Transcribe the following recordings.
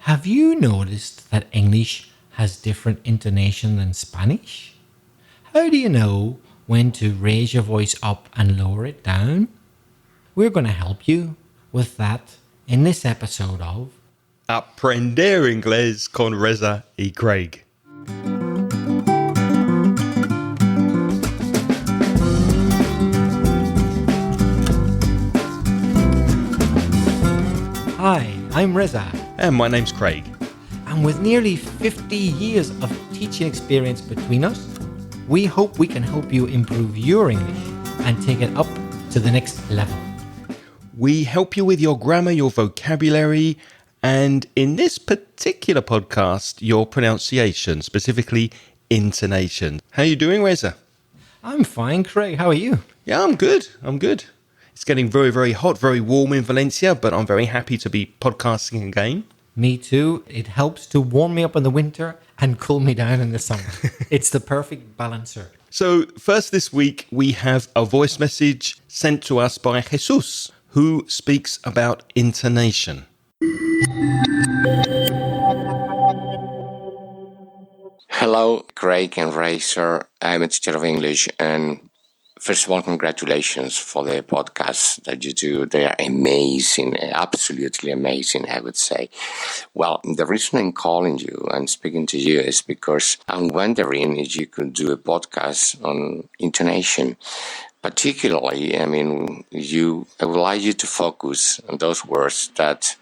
Have you noticed that English has different intonation than Spanish? How do you know when to raise your voice up and lower it down? We're going to help you with that in this episode of Aprender inglés con Reza y Craig. Hi, I'm Reza, And my name's Craig. and with nearly 50 years of teaching experience between us, we hope we can help you improve your English and take it up to the next level. We help you with your grammar, your vocabulary, and in this particular podcast, your pronunciation, specifically intonation. How are you doing, Reza? I'm fine, Craig. How are you? Yeah, I'm good. It's getting very, very hot, very warm in Valencia, but I'm very happy to be podcasting again. Me too. It helps to warm me up in the winter and cool me down in the summer. It's the perfect balancer. So first this week, we have a voice message sent to us by Jesus, who speaks about intonation. Hello, Craig and Racer. I'm a teacher of English, and first of all, congratulations for the podcasts that you do. They are amazing, absolutely amazing, I would say. Well, the reason I'm calling you and speaking to you is because I'm wondering if you could do a podcast on intonation. Particularly, I would like you to focus on those words that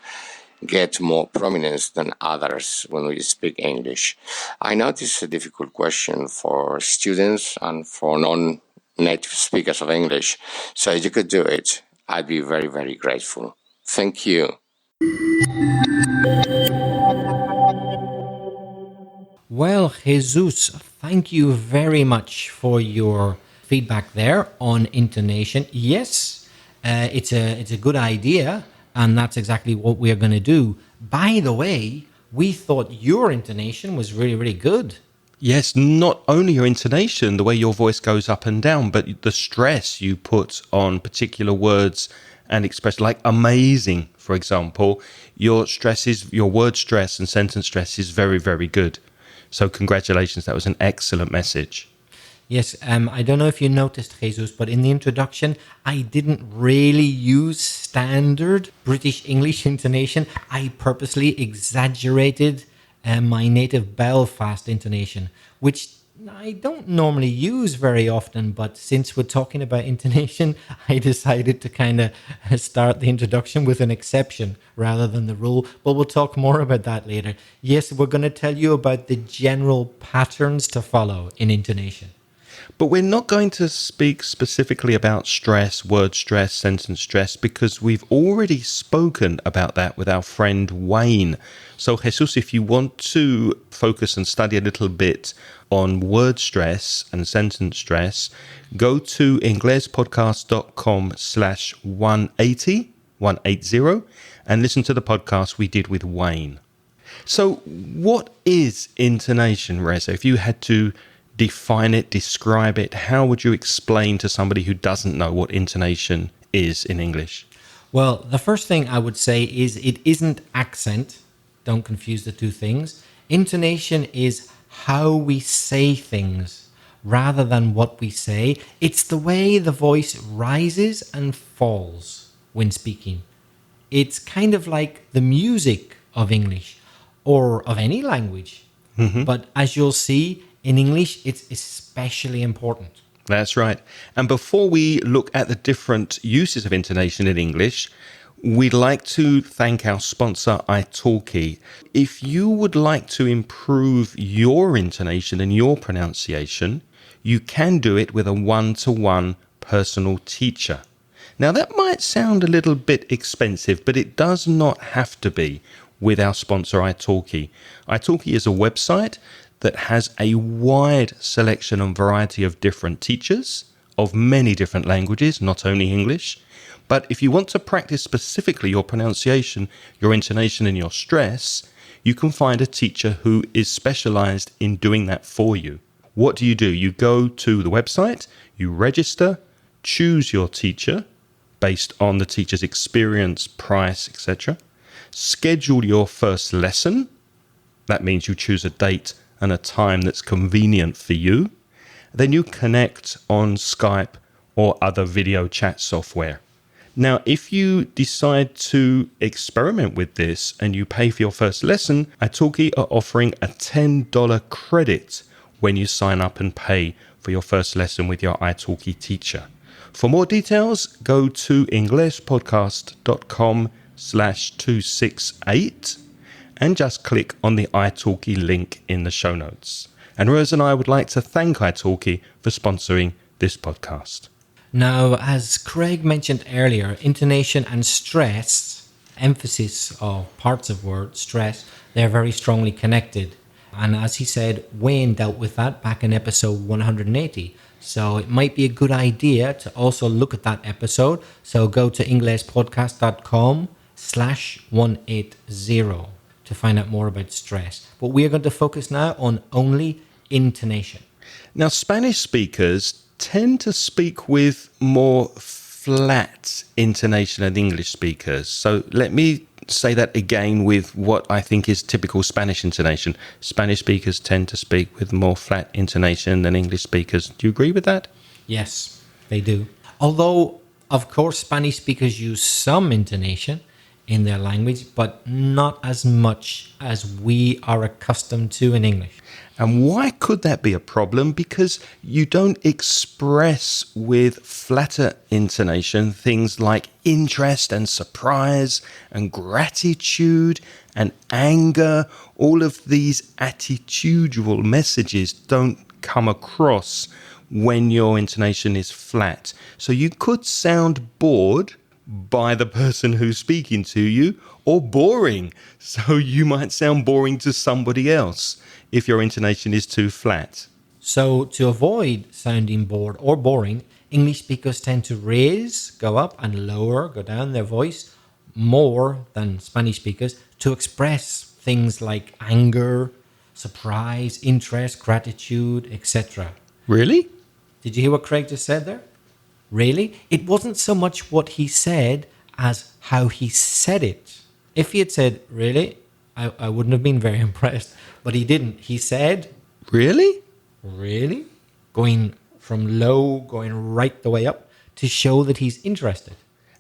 get more prominence than others when we speak English. I know this is a difficult question for students and for non-native speakers of English. So if you could do it, I'd be very, very grateful. Thank you. Well, Jesus, thank you very much for your feedback there on intonation. Yes, it's a good idea, and that's exactly what we're going to do. By the way, we thought your intonation was really, really good. Yes, not only your intonation, the way your voice goes up and down, but the stress you put on particular words and expressions, like amazing, for example. Your word stress and sentence stress is very, very good. So congratulations, that was an excellent message. Yes, I don't know if you noticed, Jesus, but in the introduction, I didn't really use standard British English intonation. I purposely exaggerated my native Belfast intonation, which I don't normally use very often, but since we're talking about intonation, I decided to kind of start the introduction with an exception rather than the rule, but we'll talk more about that later. Yes, we're going to tell you about the general patterns to follow in intonation. But we're not going to speak specifically about stress, word stress, sentence stress, because we've already spoken about that with our friend Wayne. So, Jesus, if you want to focus and study a little bit on word stress and sentence stress, go to inglespodcast.com/180, and listen to the podcast we did with Wayne. So, what is intonation, Reza? If you had to define it, describe it, how would you explain to somebody who doesn't know what intonation is in English? Well, the first thing I would say is it isn't accent. Don't confuse the two things. Intonation is how we say things rather than what we say. It's the way the voice rises and falls when speaking. It's kind of like the music of English or of any language. But as you'll see, in English, it's especially important. That's right. And before we look at the different uses of intonation in English, we'd like to thank our sponsor, italki. If you would like to improve your intonation and your pronunciation, you can do it with a one-to-one personal teacher. Now, that might sound a little bit expensive, but it does not have to be with our sponsor, italki. Italki is a website that has a wide selection and variety of different teachers of many different languages, not only English. But if you want to practice specifically your pronunciation, your intonation, and your stress, you can find a teacher who is specialized in doing that for you. What do? You go to the website, you register, choose your teacher based on the teacher's experience, price, etc. schedule your first lesson. That means you choose a date and a time that's convenient for you. Then you connect on Skype or other video chat software. Now, if you decide to experiment with this and you pay for your first lesson, Italki are offering a $10 credit when you sign up and pay for your first lesson with your Italki teacher. For more details, go to inglespodcast.com/268 and just click on the Italki link in the show notes. And Rose and I would like to thank Italki for sponsoring this podcast. Now, as Craig mentioned earlier, intonation and stress, emphasis of parts of word, stress, they're very strongly connected. And as he said, Wayne dealt with that back in episode 180. So it might be a good idea to also look at that episode. So go to inglespodcast.com/180 to find out more about stress. But we are going to focus now on only intonation. Now, Spanish speakers tend to speak with more flat intonation than English speakers. So let me say that again with what I think is typical Spanish intonation. Spanish speakers tend to speak with more flat intonation than English speakers. Do you agree with that? Yes, they do. Although, of course, Spanish speakers use some intonation in their language, but not as much as we are accustomed to in English. And why could that be a problem? Because you don't express with flatter intonation things like interest and surprise and gratitude and anger. All of these attitudinal messages don't come across when your intonation is flat. So you could sound bored by the person who's speaking to you, or boring. So you might sound boring to somebody else if your intonation is too flat. So to avoid sounding bored or boring, English speakers tend to raise, go up, and lower, go down their voice more than Spanish speakers to express things like anger, surprise, interest, gratitude, etc. Really? Did you hear what Craig just said there? Really? It wasn't so much what he said as how he said it. If he had said, really, I wouldn't have been very impressed. But he didn't. He said, Really? really? Going from low, going right the way up to show that he's interested.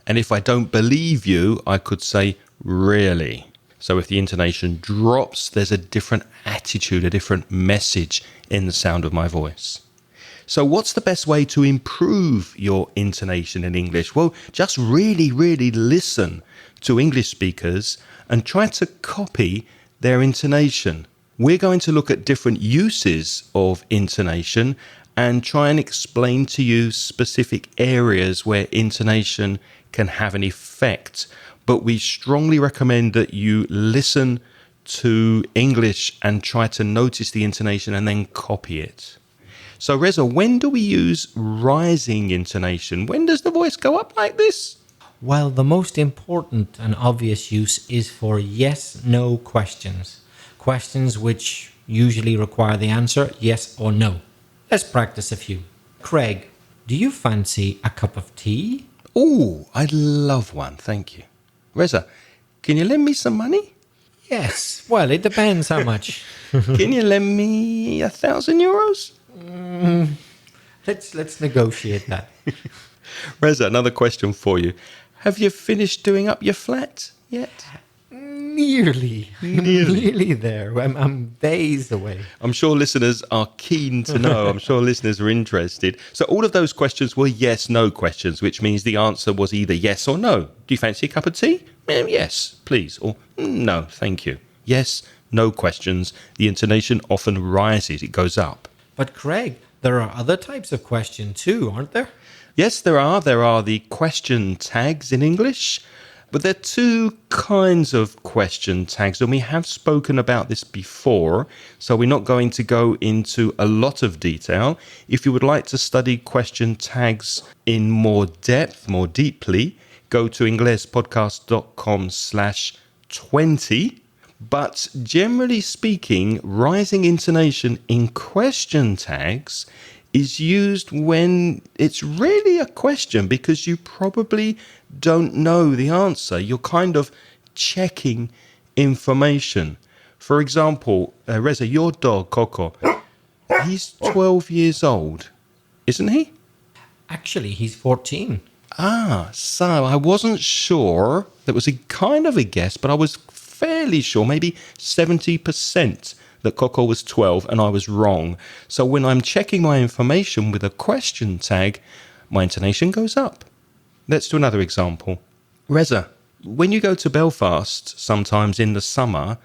And if I don't believe you, I could say, really. So if the intonation drops, there's a different attitude, a different message in the sound of my voice. So what's the best way to improve your intonation in English? Well, just really, really listen to English speakers and try to copy their intonation. We're going to look at different uses of intonation and try and explain to you specific areas where intonation can have an effect. But we strongly recommend that you listen to English and try to notice the intonation and then copy it. So Reza, when do we use rising intonation? When does the voice go up like this? Well, the most important and obvious use is for yes-no questions. Questions which usually require the answer yes or no. Let's practice a few. Craig, do you fancy a cup of tea? Oh, I'd love one, thank you. Reza, can you lend me some money? Yes. Well, it depends how much. Can you lend me €1,000? Let's negotiate that. Reza, another question for you. Have you finished doing up your flat yet? Nearly there. I'm days away. I'm sure listeners are keen to know. I'm sure listeners are interested. So all of those questions were yes-no questions, which means the answer was either yes or no. Do you fancy a cup of tea? Yes, please. Or no, thank you. Yes, no questions. The intonation often rises. It goes up. But Craig, there are other types of question too, aren't there? Yes, there are. There are the question tags in English. But there are two kinds of question tags, and we have spoken about this before, so we're not going to go into a lot of detail. If you would like to study question tags in more depth, more deeply, go to inglespodcast.com/20. But generally speaking, rising intonation in question tags is used when it's really a question because you probably don't know the answer. You're kind of checking information. For example, Reza, your dog, Coco, he's 12 years old, isn't he? Actually, he's 14. So I wasn't sure. That was a kind of a guess, but I was fairly sure, maybe 70%, that Coco was 12, and I was wrong. So when I'm checking my information with a question tag, my intonation goes up. Let's do another example. Reza, when you go to Belfast, sometimes in the summer,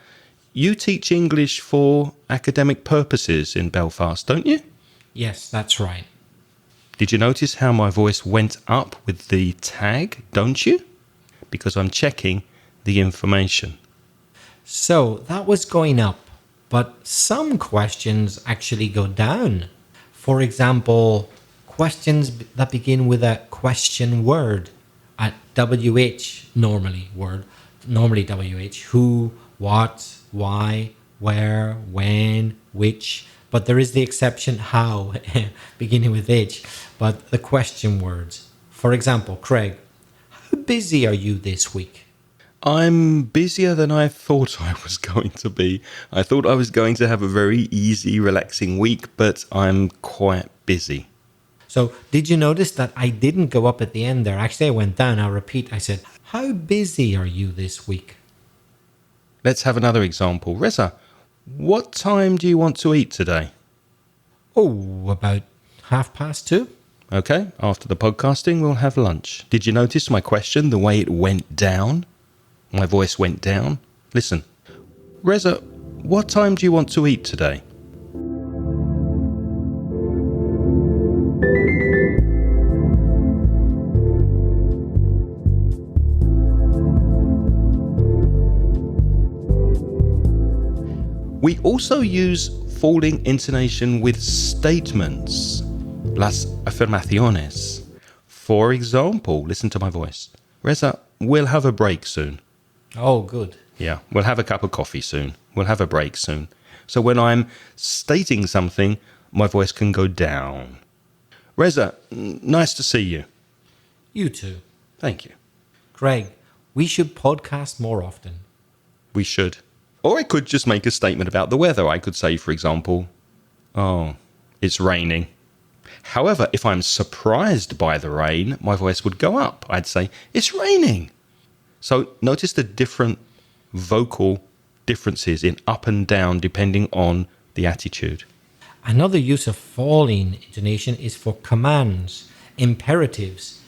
you teach English for academic purposes in Belfast, don't you? Yes, that's right. Did you notice how my voice went up with the tag, don't you? Because I'm checking the information. So that was going up, but some questions actually go down. For example, questions that begin with a question word at WH, normally WH, who, what, why, where, when, which, but there is the exception how, beginning with H, but the question words. For example, Craig, how busy are you this week? I'm busier than I thought I was going to be. I thought I was going to have a very easy, relaxing week, but I'm quite busy. So did you notice that I didn't go up at the end there? Actually, I went down. I'll repeat. I said, how busy are you this week? Let's have another example. Reza, what time do you want to eat today? Oh, about 2:30. Okay, after the podcasting, we'll have lunch. Did you notice my question, the way it went down? My voice went down. Listen. Reza, what time do you want to eat today? We also use falling intonation with statements, las afirmaciones. For example, listen to my voice. Reza, we'll have a break soon. Oh, good. Yeah, we'll have a cup of coffee soon. We'll have a break soon. So when I'm stating something, my voice can go down. Reza, nice to see you. You too. Thank you. Craig, we should podcast more often. We should. Or I could just make a statement about the weather. I could say, for example, oh, it's raining. However, if I'm surprised by the rain, my voice would go up. I'd say, it's raining. So notice the different vocal differences in up and down depending on the attitude. Another use of falling intonation is for commands, imperatives.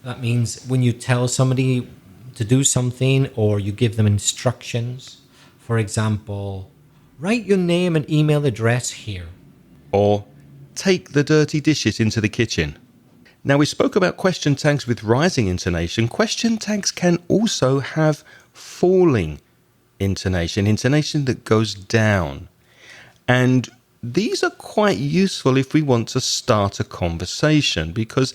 That means when you tell somebody to do something or you give them instructions. For example, write your name and email address here. Or take the dirty dishes into the kitchen. Now, we spoke about question tags with rising intonation. Question tags can also have falling intonation that goes down. And these are quite useful if we want to start a conversation because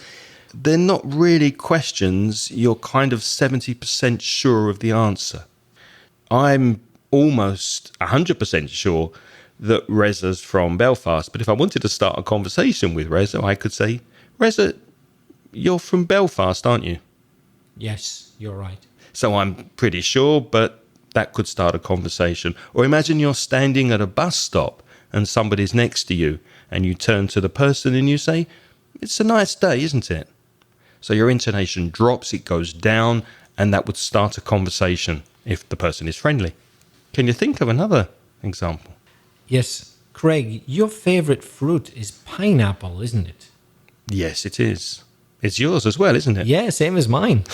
they're not really questions. You're kind of 70% sure of the answer. I'm almost 100% sure that Reza's from Belfast, but if I wanted to start a conversation with Reza, I could say, Reza, you're from Belfast, aren't you? Yes, you're right. So I'm pretty sure, but that could start a conversation. Or imagine you're standing at a bus stop and somebody's next to you and you turn to the person and you say, it's a nice day, isn't it? So your intonation drops, it goes down, and that would start a conversation if the person is friendly. Can you think of another example? Yes, Craig, your favorite fruit is pineapple, isn't it? Yes, it is. It's yours as well, isn't it? Yeah, same as mine.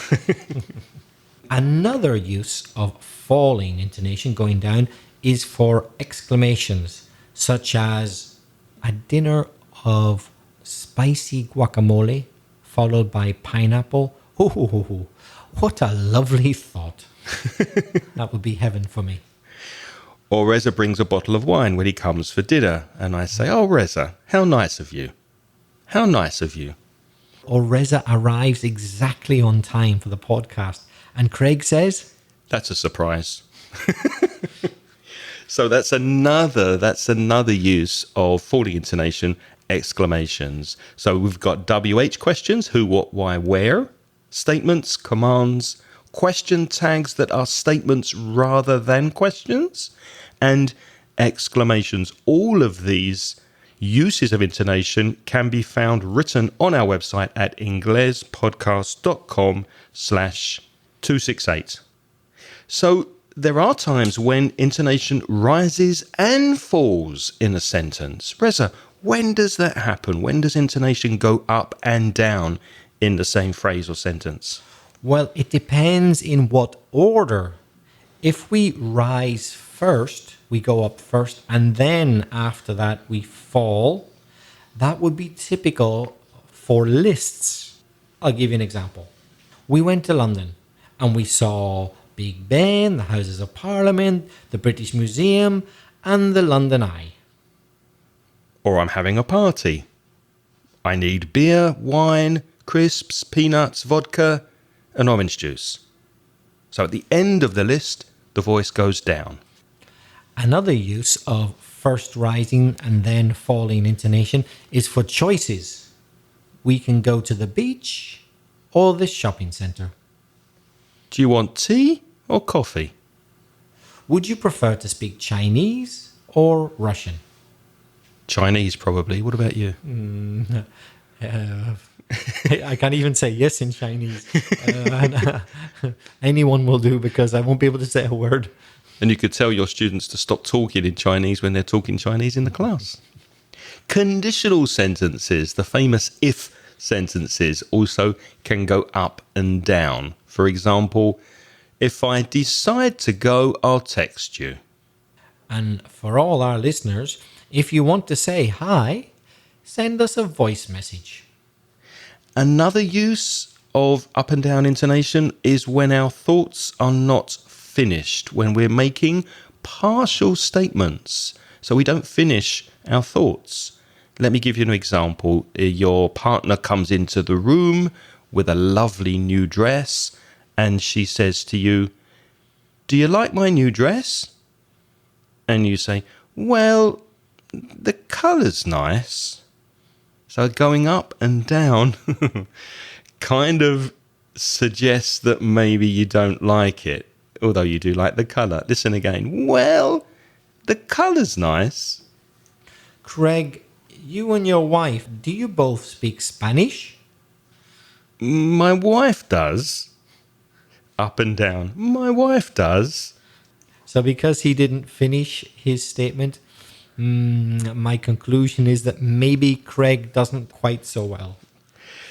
Another use of falling intonation going down is for exclamations, such as a dinner of spicy guacamole followed by pineapple. Oh, what a lovely thought. That would be heaven for me. Or Reza brings a bottle of wine when he comes for dinner, and I say, oh, Reza, how nice of you. How nice of you. Or Reza arrives exactly on time for the podcast, and Craig says, that's a surprise. So that's another use of falling intonation, exclamations. So we've got WH questions, who, what, why, where, statements, commands, question tags that are statements rather than questions, and exclamations. All of these uses of intonation can be found written on our website at inglespodcast.com/268. So there are times when intonation rises and falls in a sentence. Reza, when does that happen? When does intonation go up and down in the same phrase or sentence? Well, it depends in what order. If we rise first, we go up first, and then after that we fall, that would be typical for lists. I'll give you an example. We went to London and we saw Big Ben, the Houses of Parliament, the British Museum, and the London Eye. Or I'm having a party. I need beer, wine, crisps, peanuts, vodka, and orange juice. So at the end of the list, the voice goes down. Another use of first rising and then falling intonation is for choices. We can go to the beach or the shopping centre. Do you want tea or coffee? Would you prefer to speak Chinese or Russian? Chinese, probably. What about you? I can't even say yes in Chinese. Anyone will do because I won't be able to say a word. And you could tell your students to stop talking in Chinese when they're talking Chinese in the class. Conditional sentences, the famous if sentences, also can go up and down. For example, if I decide to go, I'll text you. And for all our listeners, if you want to say hi, send us a voice message. Another use of up and down intonation is when our thoughts are not finished, when we're making partial statements. So we don't finish our thoughts. Let me give you an example. Your partner comes into the room with a lovely new dress and she says to you, "Do you like my new dress?" And you say, "Well, the colour's nice." So going up and down kind of suggests that maybe you don't like it, although you do like the colour. Listen again. "Well, the colour's nice." Craig, you and your wife, do you both speak Spanish? "My wife does." Up and down. "My wife does." So because he didn't finish his statement, my conclusion is that maybe Craig doesn't quite so well.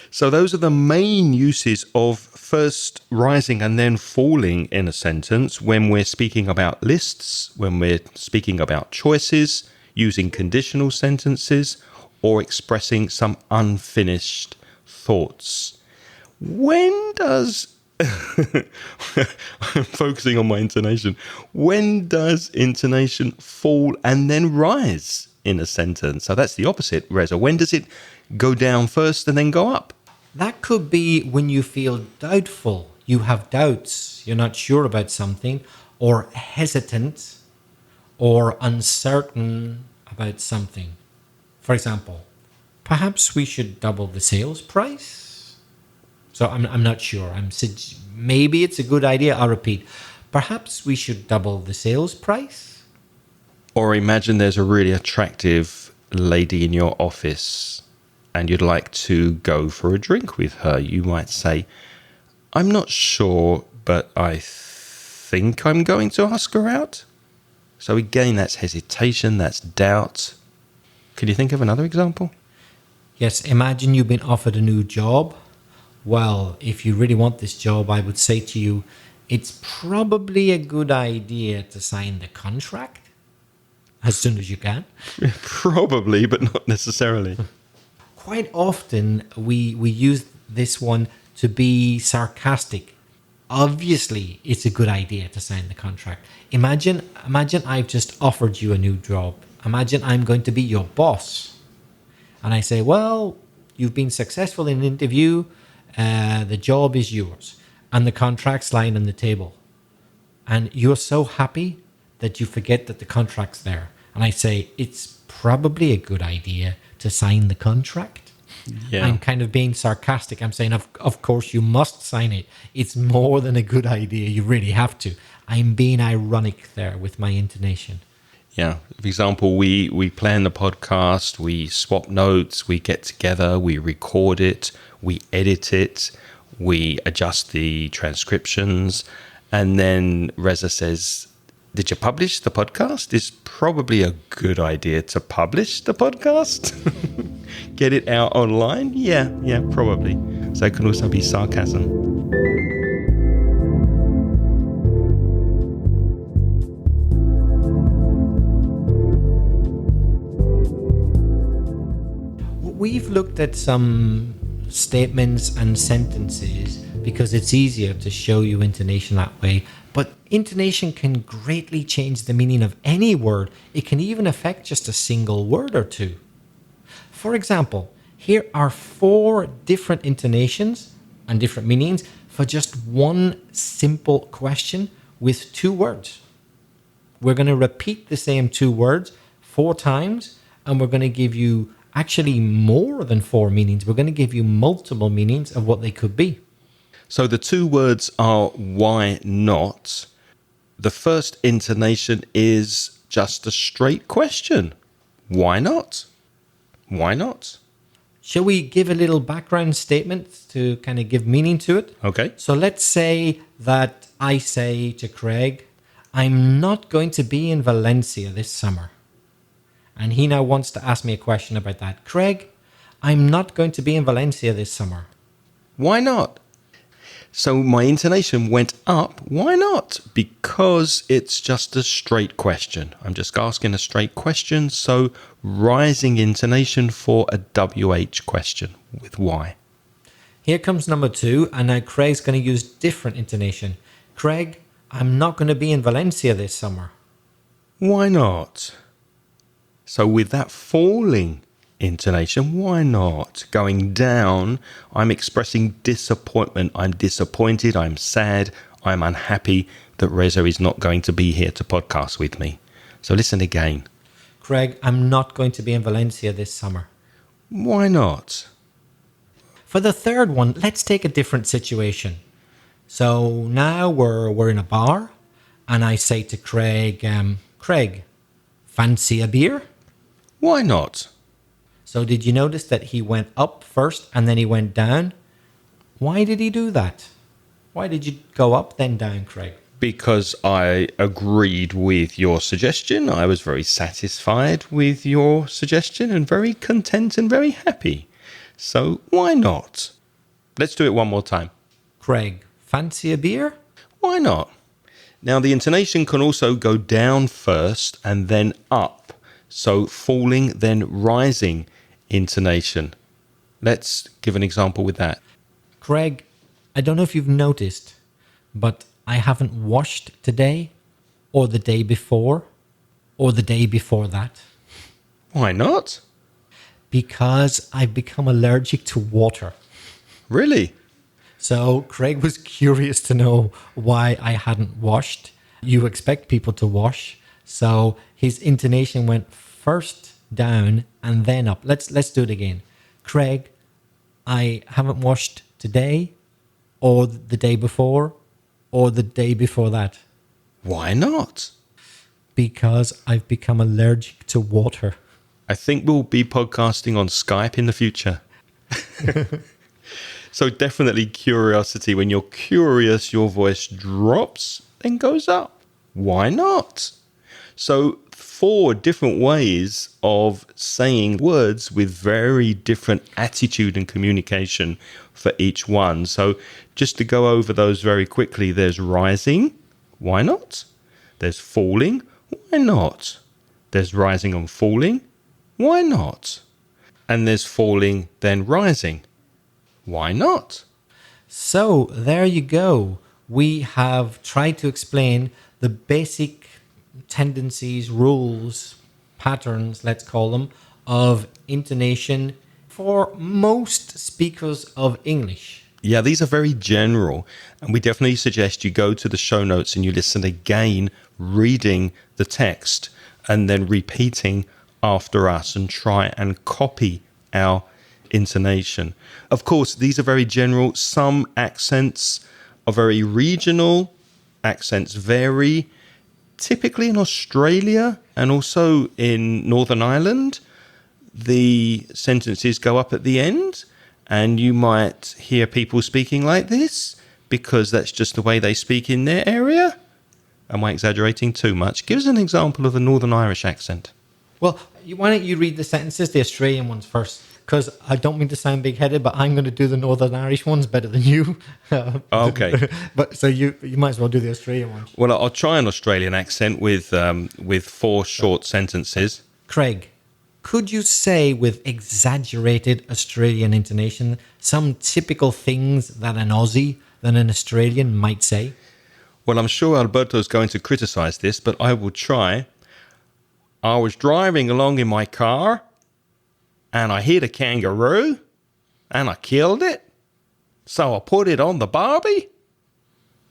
So those are the main uses of first rising and then falling in a sentence when we're speaking about lists, when we're speaking about choices, using conditional sentences, or expressing some unfinished thoughts. When does... I'm focusing on my intonation. When does intonation fall and then rise in a sentence? So that's the opposite, Reza. When does it go down first and then go up? That could be when you feel doubtful, you have doubts, you're not sure about something, or hesitant or uncertain about something. For example, perhaps we should double the sales price. So I'm not sure. Maybe it's a good idea. I'll repeat. Perhaps we should double the sales price. Or imagine there's a really attractive lady in your office and you'd like to go for a drink with her. You might say, "I'm not sure, but I think I'm going to ask her out." So again, that's hesitation, that's doubt. Can you think of another example? Yes, imagine you've been offered a new job. Well, if you really want this job, I would say to you, it's probably a good idea to sign the contract as soon as you can. Probably, but not necessarily. Quite often, we use this one to be sarcastic. Obviously, it's a good idea to sign the contract. Imagine I've just offered you a new job. Imagine I'm going to be your boss. And I say, "Well, you've been successful in an interview. The job is yours." And the contract's lying on the table. And you're so happy that you forget that the contract's there. And I say, it's probably a good idea to sign the contract. Yeah. I'm kind of being sarcastic. I'm saying, of course, you must sign it. It's more than a good idea. You really have to. I'm being ironic there with my intonation. Yeah. For example, we plan the podcast, we swap notes, we get together, we record it, we edit it, we adjust the transcriptions, and then Reza says, "Did you publish the podcast? It's probably a good idea to publish the podcast." Get it out online? Yeah, probably. So it can also be sarcasm. We've looked at some statements and sentences because it's easier to show you intonation that way. But intonation can greatly change the meaning of any word. It can even affect just a single word or two. For example, here are 4 different intonations and different meanings for just one simple question with 2 words. We're going to repeat the same 2 words 4 times, and we're going to give you actually more than 4 meanings. We're going to give you multiple meanings of what they could be. So the 2 words are why not. The first intonation is just a straight question. Why not? Why not? Shall we give a little background statement to kind of give meaning to it? Okay. So let's say that I say to Craig, I'm not going to be in Valencia this summer. And he now wants to ask me a question about that. Craig, I'm not going to be in Valencia this summer. Why not? So my intonation went up. Why not? Because it's just a straight question. I'm just asking a straight question. So rising intonation for a WH question with why. Here comes number 2, and now Craig's going to use different intonation. Craig, I'm not going to be in Valencia this summer. Why not? So with that falling intonation, why not? Going down, I'm expressing disappointment. I'm disappointed, I'm sad, I'm unhappy that Reza is not going to be here to podcast with me. So listen again. Craig, I'm not going to be in Valencia this summer. Why not? For the third one, let's take a different situation. So now we're in a bar, and I say to Craig, Craig, fancy a beer? Why not? So did you notice that he went up first and then he went down? Why did he do that? Why did you go up then down, Craig? Because I agreed with your suggestion. I was very satisfied with your suggestion and very content and very happy. So why not? Let's do it one more time. Craig, fancy a beer? Why not? Now the intonation can also go down first and then up. So falling, then rising intonation. Let's give an example with that. Craig, I don't know if you've noticed, but I haven't washed today, or the day before, or the day before that. Why not? Because I've become allergic to water. Really? So Craig was curious to know why I hadn't washed. You expect people to wash. So his intonation went first down and then up. Let's do it again. Craig, I haven't washed today, or the day before, or the day before that. Why not? Because I've become allergic to water. I think we'll be podcasting on Skype in the future. So definitely curiosity. When you're curious, your voice drops, then goes up. Why not? So 4 different ways of saying words with very different attitude and communication for each one. So just to go over those very quickly, there's rising. Why not? There's falling. Why not? There's rising and falling. Why not? And there's falling, then rising. Why not? So there you go. We have tried to explain the basic tendencies, rules, patterns, let's call them, of intonation for most speakers of English. Yeah, these are very general, and we definitely suggest you go to the show notes and you listen again, reading the text and then repeating after us, and try and copy our intonation. Of course, these are very general. Some accents are very regional. Accents vary. Typically in Australia and also in Northern Ireland, the sentences go up at the end, and you might hear people speaking like this because that's just the way they speak in their area. Am I exaggerating too much? Give us an example of a Northern Irish accent. Well, why don't you read the sentences, the Australian ones first? Because I don't mean to sound big-headed, but I'm going to do the Northern Irish ones better than you. Okay. But so you might as well do the Australian ones. Well, I'll try an Australian accent with 4 short sentences. Craig, could you say with exaggerated Australian intonation some typical things that an Aussie, that an Australian might say? Well, I'm sure Alberto's going to criticize this, but I will try. I was driving along in my car, and I hit a kangaroo, and I killed it. So I put it on the barbie.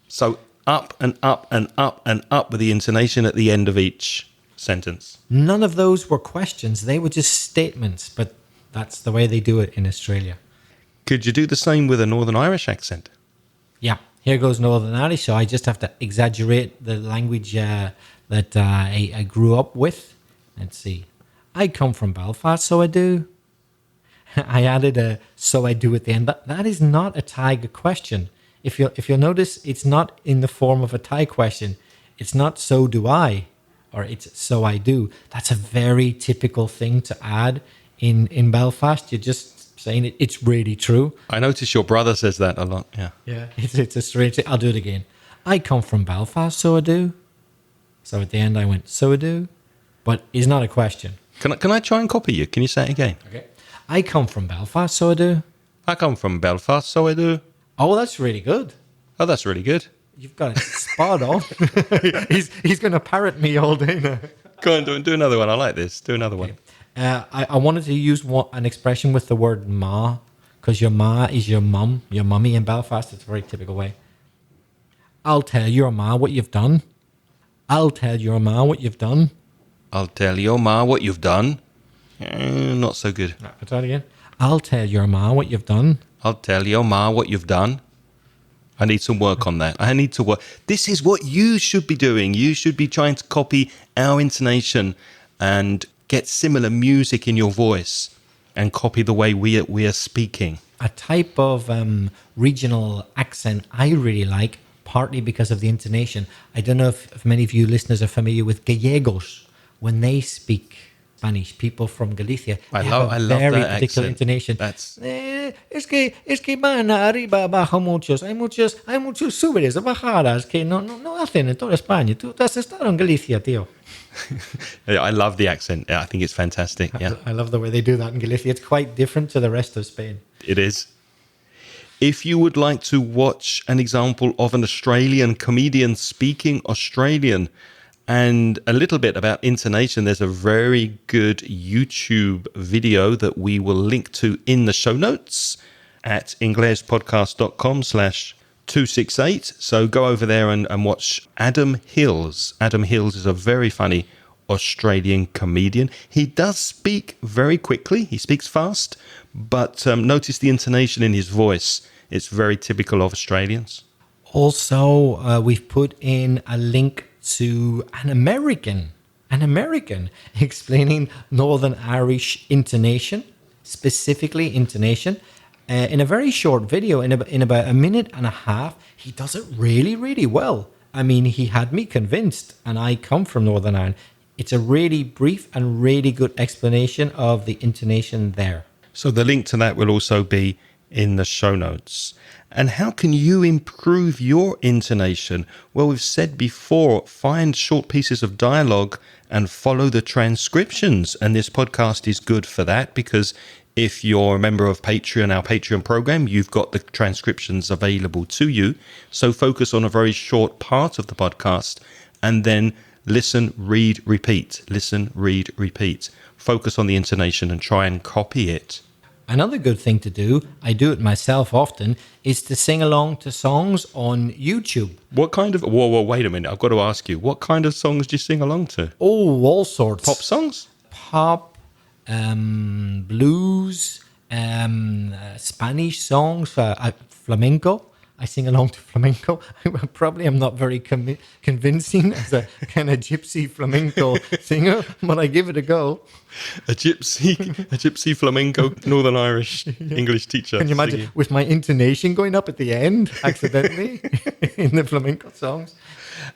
So up and up and up and up with the intonation at the end of each sentence. None of those were questions. They were just statements, but that's the way they do it in Australia. Could you do the same with a Northern Irish accent? Yeah, here goes Northern Irish. So I just have to exaggerate the language that I grew up with. Let's see. I come from Belfast, so I do. I added a "so I do" at the end. That is not a tag question. If you'll notice, it's not in the form of a tag question. It's not "so do I," or it's "so I do." That's a very typical thing to add in Belfast. You're just saying it. It's really true. I notice your brother says that a lot. Yeah. Yeah, it's a strange thing. I'll do it again. I come from Belfast, so I do. So at the end, I went "so I do," but it's not a question. Can I try and copy you? Can you say it again? Okay. I come from Belfast, so I do. I come from Belfast, so I do. Oh, that's really good. Oh, that's really good. You've got it spot on. he's going to parrot me all day now. Go on, do another one. I like this. Do another one. I wanted to use an expression with the word ma, because your ma is your mum, your mummy in Belfast. It's a very typical way. I'll tell your ma what you've done. I'll tell your ma what you've done. I'll tell your ma what you've done. Not so good. Right, I'll try it again. I'll tell your ma what you've done. I'll tell your ma what you've done. I need some work on that. I need to work. This is what you should be doing. You should be trying to copy our intonation and get similar music in your voice and copy the way we are speaking. A type of regional accent I really like, partly because of the intonation. I don't know if many of you listeners are familiar with Gallegos. When they speak Spanish, people from Galicia, I have love a very that particular accent. intonation. That's Es que van arriba, abajo muchos. Hay muchos súberes, bajadas que no hacen en toda España. Tú has estado en Galicia, tío. I love the accent. I think it's fantastic. Yeah, I love the way they do that in Galicia. It's quite different to the rest of Spain. it is. If you would like to watch an example of an Australian comedian speaking Australian and a little bit about intonation, there's a very good YouTube video that we will link to in the show notes at inglespodcast.com/268. So go over there and watch Adam Hills. Adam Hills is a very funny Australian comedian. He does speak very quickly. He speaks fast, but notice the intonation in his voice. It's very typical of Australians. Also, we've put in a link to an American explaining Northern Irish intonation, specifically intonation, in a very short video, in about a minute and a half. He does it really, really well. I mean, he had me convinced, and I come from Northern Ireland. It's a really brief and really good explanation of the intonation there. So the link to that will also be in the show notes. And how can you improve your intonation? Well, we've said before, find short pieces of dialogue and follow the transcriptions. And this podcast is good for that, because if you're a member of Patreon, our Patreon program, you've got the transcriptions available to you. So focus on a very short part of the podcast and then listen, read, repeat. Listen, read, repeat. Focus on the intonation and try and copy it. Another good thing to do, I do it myself often, is to sing along to songs on YouTube. What kind of... Whoa, wait a minute. I've got to ask you. What kind of songs do you sing along to? Oh, all sorts. Pop songs? Pop, blues, Spanish songs, flamenco. I sing along to flamenco. Probably I'm not very convincing as a kind of gypsy flamenco singer, but I give it a go. A gypsy flamenco Northern Irish English teacher. Can you imagine singing. with my intonation going up at the end accidentally in the flamenco songs?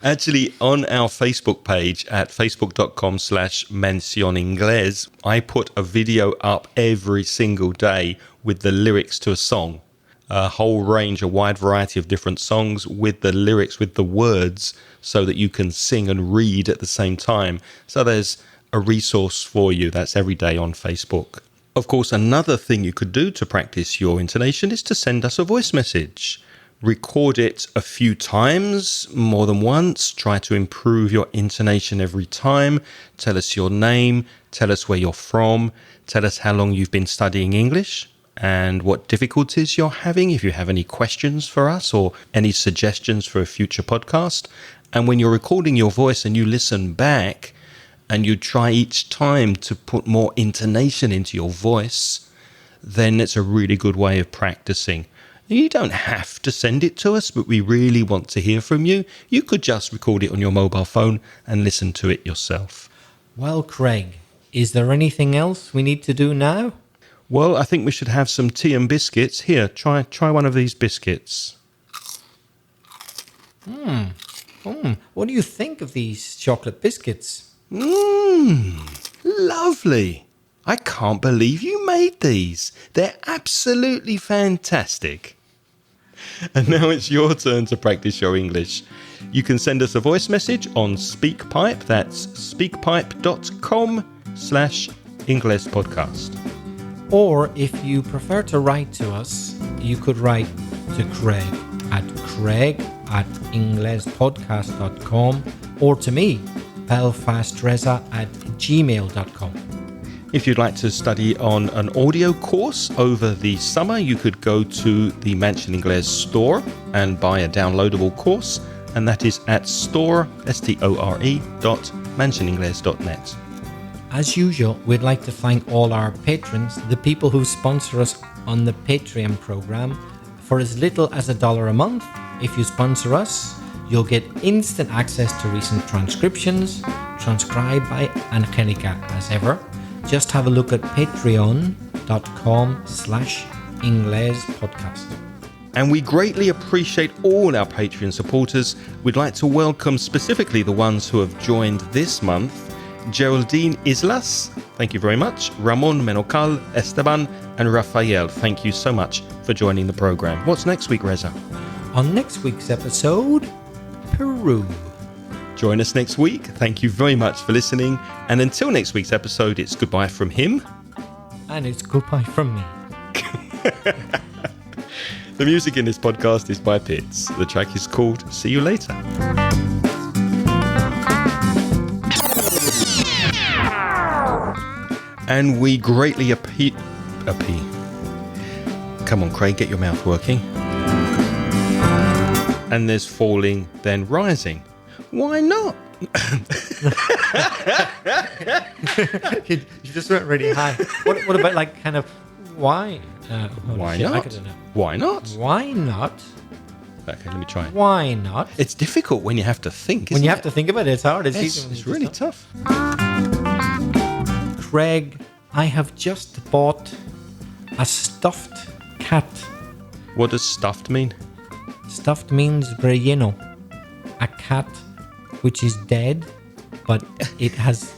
Actually, on our Facebook page at facebook.com/Mención Inglés, I put a video up every single day with the lyrics to a song. A whole range, a wide variety of different songs with the lyrics, with the words, so that you can sing and read at the same time. So there's a resource for you. That's every day on Facebook. Of course, another thing you could do to practice your intonation is to send us a voice message. Record it a few times, more than once. Try to improve your intonation every time. Tell us your name. Tell us where you're from. Tell us how long you've been studying English and what difficulties you're having, if you have any questions for us or any suggestions for a future podcast. And when you're recording your voice and you listen back and you try each time to put more intonation into your voice, then it's a really good way of practicing. You don't have to send it to us, but we really want to hear from you. You could just record it on your mobile phone and listen to it yourself. Well, Craig, is there anything else we need to do now? Well, I think we should have some tea and biscuits. Here, try one of these biscuits. What do you think of these chocolate biscuits? Lovely. I can't believe you made these. They're absolutely fantastic. And now it's your turn to practice your English. You can send us a voice message on SpeakPipe. That's speakpipe.com/English podcast. Or if you prefer to write to us, you could write to Craig at craig@inglespodcast.com or to me, belfastreza@gmail.com. If you'd like to study on an audio course over the summer, you could go to the Mención Inglés store and buy a downloadable course, and that is at store.mencioningles.net. As usual, we'd like to thank all our patrons, the people who sponsor us on the Patreon program. For as little as $1 a month, if you sponsor us, you'll get instant access to recent transcriptions, transcribed by Angelica as ever. Just have a look at patreon.com/Inglespodcast. And we greatly appreciate all our Patreon supporters. We'd like to welcome specifically the ones who have joined this month. Geraldine Islas, thank you very much. Ramon Menocal, Esteban, and Rafael, thank you so much for joining the program. What's next week, Reza? On next week's episode, Peru. Join us next week. Thank you very much for listening. And until next week's episode, it's goodbye from him. And it's goodbye from me. The music in this podcast is by Pitts. The track is called See You Later. And we greatly Come on, Craig, get your mouth working. And there's falling, then rising. Why not? You just went really high. What about like kind of why? Why shit, not? I don't know. Why not? Why not? Okay, let me try. Why not? It's difficult when you have to think, When isn't you it? have to think about it, it's hard. It's really tough. Craig, I have just bought a stuffed cat. What does stuffed mean? Stuffed means relleno. A cat which is dead, but it has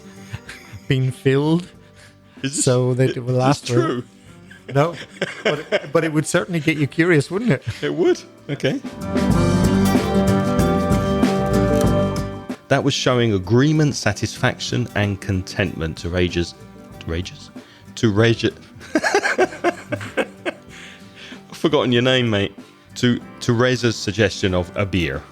been filled so that it will last. Is this true? No, but it would certainly get you curious, wouldn't it? It would. Okay. That was showing agreement, satisfaction, and contentment to Rage's. I've forgotten your name, mate. To Reza's suggestion of a beer.